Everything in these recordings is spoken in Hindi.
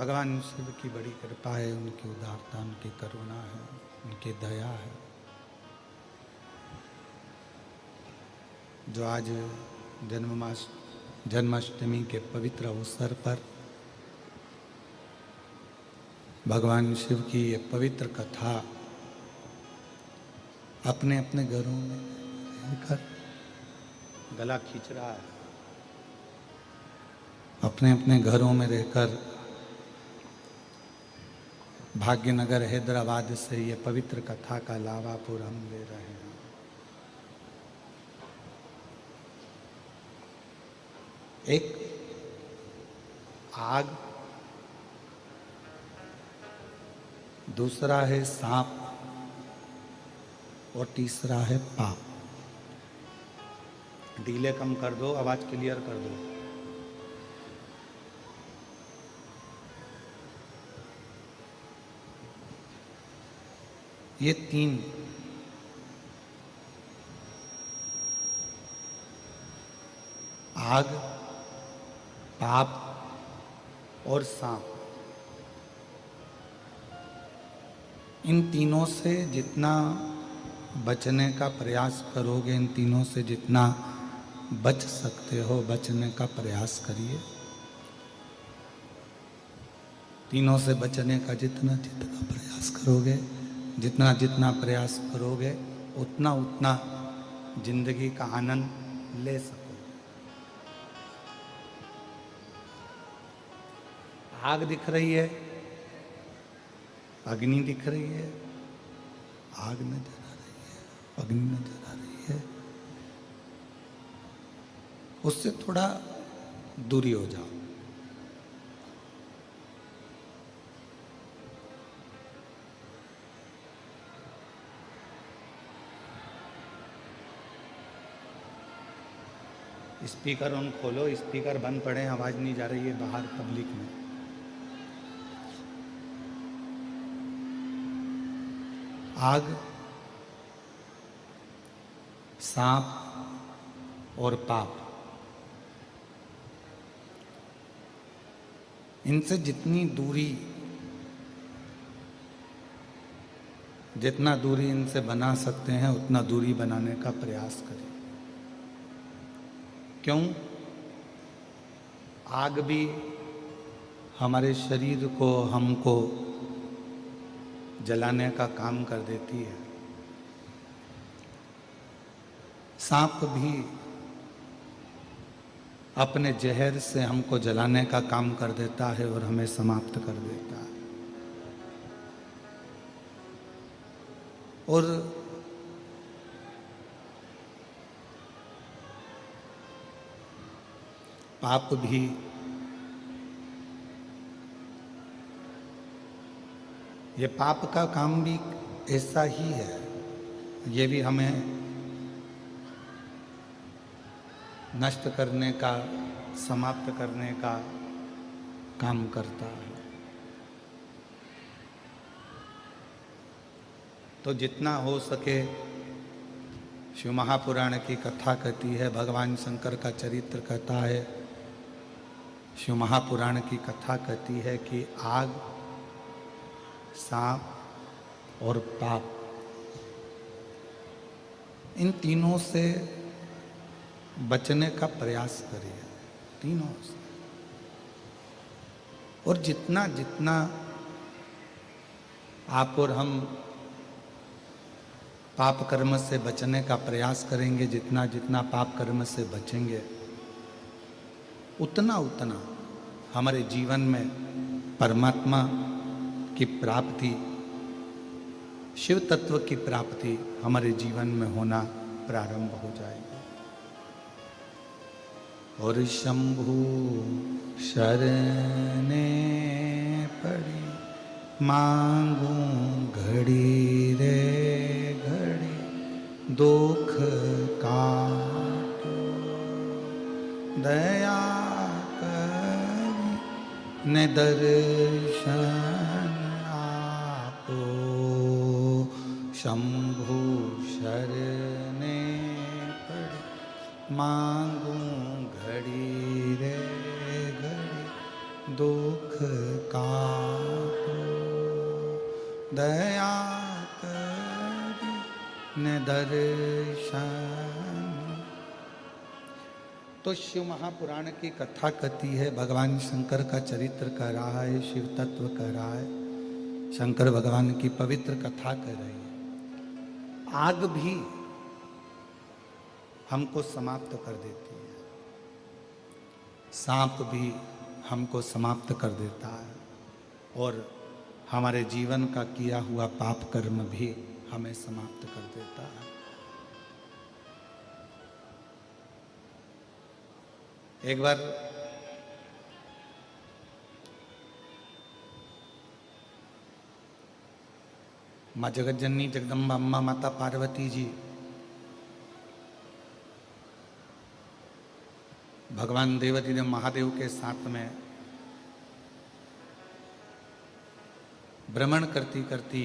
भगवान शिव की बड़ी कृपा है, उनकी उदारता, उनकी करुणा है, उनकी दया है, जो आज जन्माष्टमी के पवित्र अवसर पर भगवान शिव की ये पवित्र कथा अपने अपने घरों में रहकर गला खींच रहा है, अपने अपने घरों में रहकर भाग्यनगर हैदराबाद से ये पवित्र कथा का लाभापुर हम ले रहे हैं। एक आग, दूसरा है सांप और तीसरा है पाप। डीले कम कर दो, आवाज क्लियर कर दो। ये तीन आग, पाप और सांप, इन तीनों से जितना बचने का प्रयास करोगे, इन तीनों से जितना बच सकते हो बचने का प्रयास करिए। तीनों से बचने का जितना जितना प्रयास करोगे, जितना जितना प्रयास करोगे उतना उतना जिंदगी का आनंद ले सकोगे। आग दिख रही है, अग्नि दिख रही है, आग नजर आ रही है, अग्नि नजर आ रही है, उससे थोड़ा दूरी हो जाओ। स्पीकर ऑन खोलो, स्पीकर बंद पड़े, आवाज नहीं जा रही है बाहर पब्लिक में। आग, सांप और पाप, इनसे जितनी जितना दूरी इनसे बना सकते हैं उतना दूरी बनाने का प्रयास करें। क्यों? आग भी हमारे शरीर को, हमको जलाने का काम कर देती है। सांप भी अपने जहर से हमको जलाने का काम कर देता है और हमें समाप्त कर देता है। और पाप भी ये पाप का काम भी ऐसा ही है, ये भी हमें नष्ट करने का, समाप्त करने का काम करता है। तो जितना हो सके, शिव महापुराण की कथा कहती है, भगवान शंकर का चरित्र कहता है, शिव महापुराण की कथा कहती है कि आग, सांप और पाप, इन तीनों से बचने का प्रयास करिए, तीनों से। और जितना जितना आप और हम पाप कर्म से बचने का प्रयास करेंगे, जितना जितना पाप कर्म से बचेंगे उतना उतना हमारे जीवन में परमात्मा की प्राप्ति, शिव तत्व की प्राप्ति हमारे जीवन में होना प्रारंभ हो जाएगी। और शंभु शरणे पड़ी मांगू घड़ी रे घड़ी, दुख काटो दया करी ने दर्शन आपो। शंभु शरणे पड़ी मांगू घड़ी रे घड़ी, दुख का दया करी ने दर्शन। तो शिव महापुराण की कथा कथी है, भगवान शंकर का चरित्र कर रहा है, शिव तत्व कर रहा है, शंकर भगवान की पवित्र कथा कर रही है। आग भी हमको समाप्त कर देती है, सांप भी हमको समाप्त कर देता है, और हमारे जीवन का किया हुआ पाप कर्म भी हमें समाप्त कर देता है। एक बार माँ जगत जननी जगदम्बा अम्मा माता पार्वती जी भगवान देवाधिदेव महादेव के साथ में भ्रमण करती करती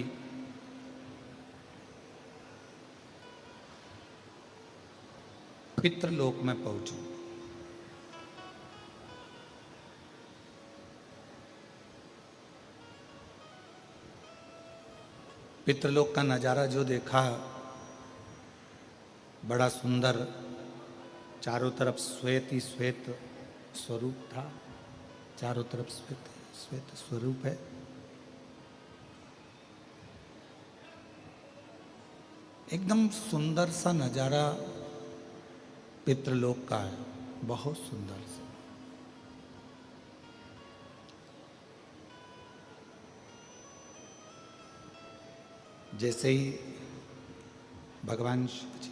पितृलोक में पहुंची। पितृलोक का नजारा जो देखा, बड़ा सुंदर, चारों तरफ श्वेत ही श्वेत स्वरूप था, चारों तरफ श्वेत श्वेत स्वरूप है। एकदम सुंदर सा नजारा पितृलोक का है, बहुत सुंदर सा। जैसे ही भगवान शिव जी,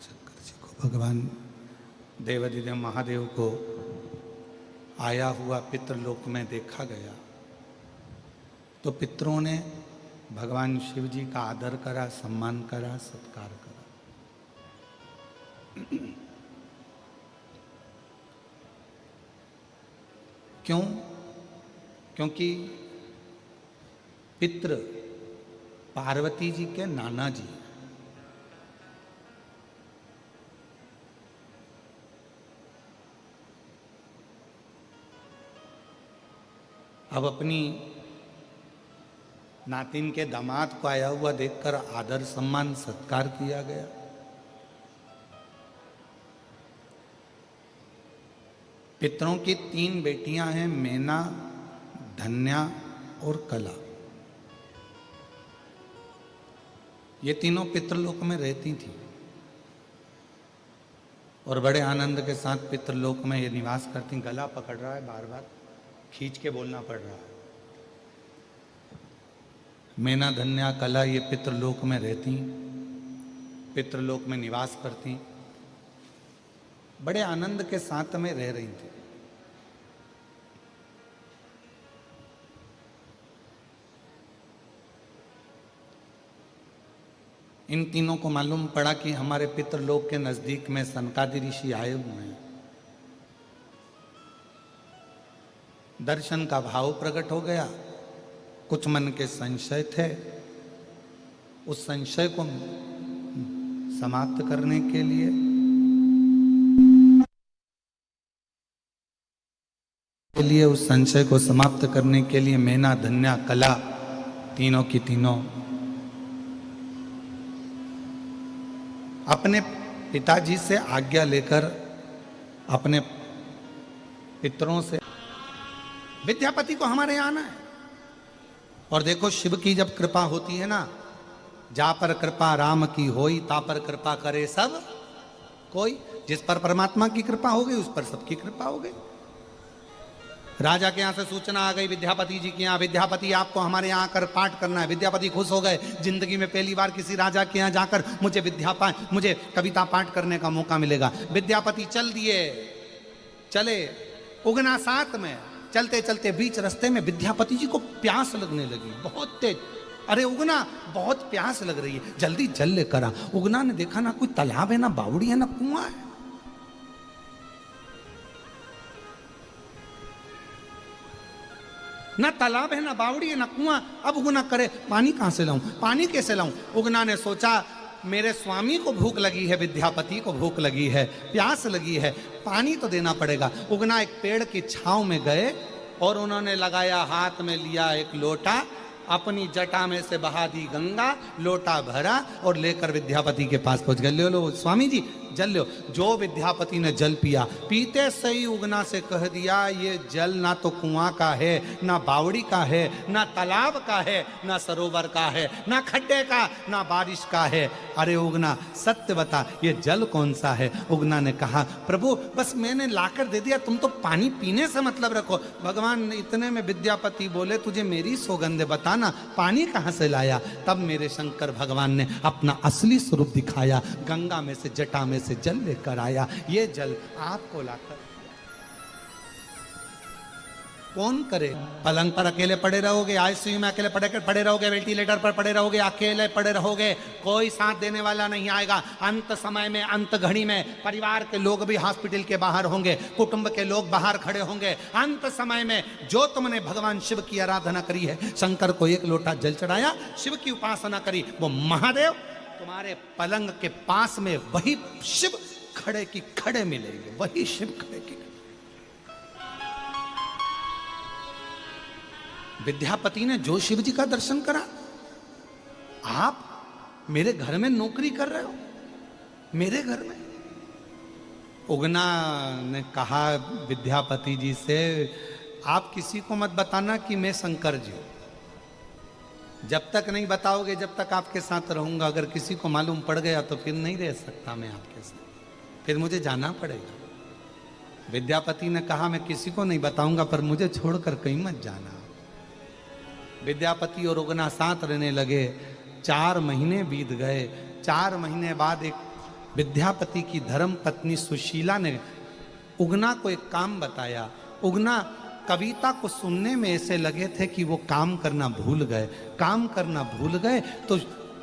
शंकर जी को भगवान देवाधिदेव महादेव को आया हुआ पितृलोक में देखा गया, तो पितरों ने भगवान शिव जी का आदर करा, सम्मान करा, सत्कार करा। क्यों? क्योंकि पितृ पार्वती जी के नाना जी। अब अपनी नातिन के दामाद को आया हुआ देखकर आदर सम्मान सत्कार किया गया। पितरों की 3 बेटियां हैं, मैना, धन्या और कला। ये तीनों पितृलोक में रहती थी और बड़े आनंद के साथ पितृलोक में ये निवास करती। गला पकड़ रहा है, बार बार खींच के बोलना पड़ रहा है। मैना, धन्या, कला ये पितृलोक में रहती, पितृलोक में निवास करती, बड़े आनंद के साथ में रह रही थी। इन तीनों को मालूम पड़ा कि हमारे पितृलोक के नजदीक में सनकादि ऋषि आए हुए हैं। दर्शन का भाव प्रकट हो गया। कुछ मन के संशय थे, उस संशय को समाप्त करने के लिए उस संशय को समाप्त करने के लिए मैना, धन्या, कला तीनों की तीनों अपने पिताजी से आज्ञा लेकर अपने पितरों से, विद्यापति को हमारे यहाँ आना है। और देखो शिव की जब कृपा होती है ना, जा पर कृपा राम की होई, ता पर कृपा करे सब कोई। जिस पर परमात्मा की कृपा हो गई उस पर सबकी कृपा हो गई। राजा के यहाँ से सूचना आ गई विद्यापति जी के यहाँ, विद्यापति आपको हमारे यहाँ आकर पाठ करना है। विद्यापति खुश हो गए, जिंदगी में पहली बार किसी राजा के यहाँ जाकर मुझे कविता पाठ करने का मौका मिलेगा। विद्यापति चल दिए, चले उगना साथ में। चलते चलते बीच रास्ते में विद्यापति जी को प्यास लगने लगी, बहुत तेज। अरे उगना, बहुत प्यास लग रही है, जल्दी जल लेकर आ। उगना ने देखा ना कोई तालाब है, ना बावड़ी है, ना कुआं है। ना तालाब है, ना बावड़ी है, ना कुआं। अब उगना करे पानी कहां से लाऊं, पानी कैसे लाऊं। उगना ने सोचा मेरे स्वामी को भूख लगी है, विद्यापति को भूख लगी है, प्यास लगी है, पानी तो देना पड़ेगा। उगना एक पेड़ की छांव में गए और उन्होंने लगाया हाथ में, लिया एक लोटा, अपनी जटा में से बहा दी गंगा, लोटा भरा और लेकर विद्यापति के पास पहुंच गए। ले लो स्वामी जी जल लो। जो विद्यापति ने जल पिया, पीते सही उगना से कह दिया, ये जल ना तो कुआं का है, ना बावड़ी का है, ना तालाब का है, ना सरोवर का है, ना खड्डे का, ना बारिश का है। अरे उगना सत्य बता, ये जल कौन सा है? उगना ने कहा, प्रभु बस मैंने लाकर दे दिया, तुम तो पानी पीने से मतलब रखो। भगवान इतने में विद्यापति बोले, तुझे मेरी सौगंध बताना, पानी कहां से लाया? तब मेरे शंकर भगवान ने अपना असली स्वरूप दिखाया, गंगा में से, जटा में से जल लेकर आया। ये जल आपको लाकर कौन करे? पलंग पर अकेले पड़े रहोगे, आईसीयू में अकेले पड़े रहोगे, वेंटिलेटर पर पड़े रहोगे, अकेले पड़े रहोगे, कोई साथ देने वाला नहीं आएगा। अंत समय में, अंत घड़ी में परिवार के लोग भी हॉस्पिटल के बाहर होंगे, कुटुंब के लोग बाहर खड़े होंगे। अंत समय में जो तुमने भगवान शिव की आराधना करी है, शंकर को एक लोटा जल चढ़ाया, शिव की उपासना करी, वो महादेव तुम्हारे पलंग के पास में वही शिव खड़े की खड़े मिलेंगे, वही शिव खड़े की। विद्यापति ने जो शिव जी का दर्शन करा, आप मेरे घर में नौकरी कर रहे हो, मेरे घर में। उगना ने कहा विद्यापति जी से, आप किसी को मत बताना कि मैं शंकर जी हूं। जब तक नहीं बताओगे, जब तक आपके साथ रहूंगा। अगर किसी को मालूम पड़ गया तो फिर नहीं रह सकता मैं आपके साथ, फिर मुझे जाना पड़ेगा। विद्यापति ने कहा, मैं किसी को नहीं बताऊंगा, पर मुझे छोड़कर कहीं मत जाना। विद्यापति और उगना साथ रहने लगे। 4 महीने बीत गए। 4 महीने बाद एक विद्यापति की धर्म पत्नी सुशीला ने उगना को एक काम बताया। उगना कविता को सुनने में ऐसे लगे थे कि वो काम करना भूल गए। काम करना भूल गए तो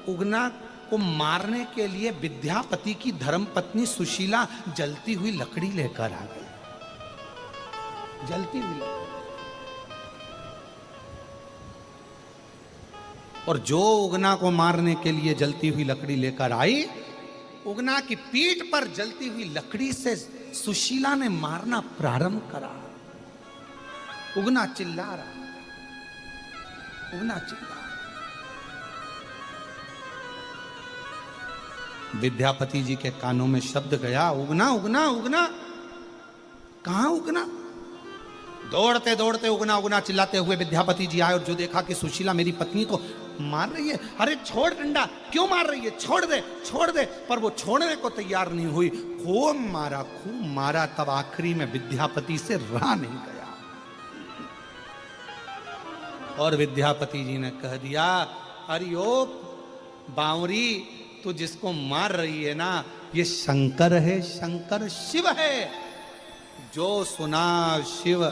उगना को मारने के लिए विद्यापति की धर्मपत्नी सुशीला जलती हुई लकड़ी लेकर आ गई। जलती हुई, और जो उगना को मारने के लिए जलती हुई लकड़ी लेकर आई, उगना की पीठ पर जलती हुई लकड़ी से सुशीला ने मारना प्रारंभ करा। उगना चिल्ला रहा, उगना चिल्ला। विद्यापति जी के कानों में शब्द गया, उगना उगना उगना। कहां उगना? दौड़ते दौड़ते उगना उगना चिल्लाते हुए विद्यापति जी आए, और जो देखा कि सुशीला मेरी पत्नी को मार रही है। अरे छोड़ डंडा, क्यों मार रही है? छोड़ दे छोड़ दे। पर वो छोड़ने को तैयार नहीं हुई। खूब मारा। तब आखिरी में विद्यापति से रहा नहीं गया, और विद्यापति जी ने कह दिया, अरे ओ बावरी, तू जिसको मार रही है ना, ये शंकर है, शंकर शिव है। जो सुना शिव,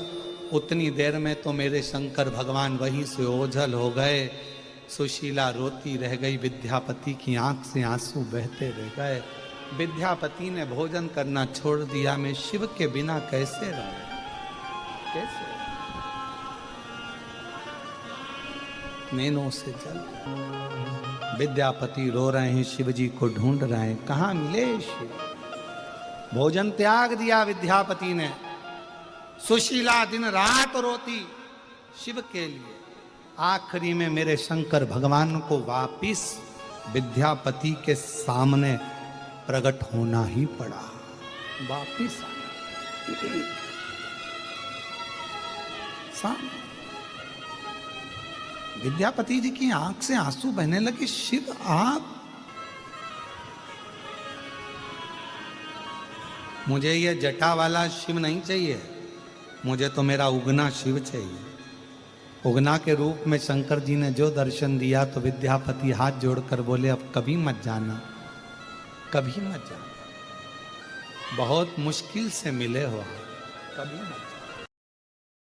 उतनी देर में तो मेरे शंकर भगवान वहीं से ओझल हो गए। सुशीला रोती रह गई, विद्यापति की आंख से आंसू बहते रह गए। विद्यापति ने भोजन करना छोड़ दिया। मैं शिव के बिना कैसे रहूं, कैसे? नैनों से जल। विद्यापति रो रहे हैं, शिव जी को ढूंढ रहे हैं, कहां मिले शिव। भोजन त्याग दिया विद्यापति ने। सुशीला दिन रात रोती शिव के लिए। आखिरी में मेरे शंकर भगवान को वापिस विद्यापति के सामने प्रकट होना ही पड़ा। वापिस सामने विद्यापति जी की आंख से आंसू बहने लगे। शिव आप, मुझे ये जटा वाला शिव नहीं चाहिए, मुझे तो मेरा उगना शिव चाहिए। उगना के रूप में शंकर जी ने जो दर्शन दिया, तो विद्यापति हाथ जोड़कर बोले, अब कभी मत जाना, कभी मत जाना। बहुत मुश्किल से मिले हो, कभी मत जाना।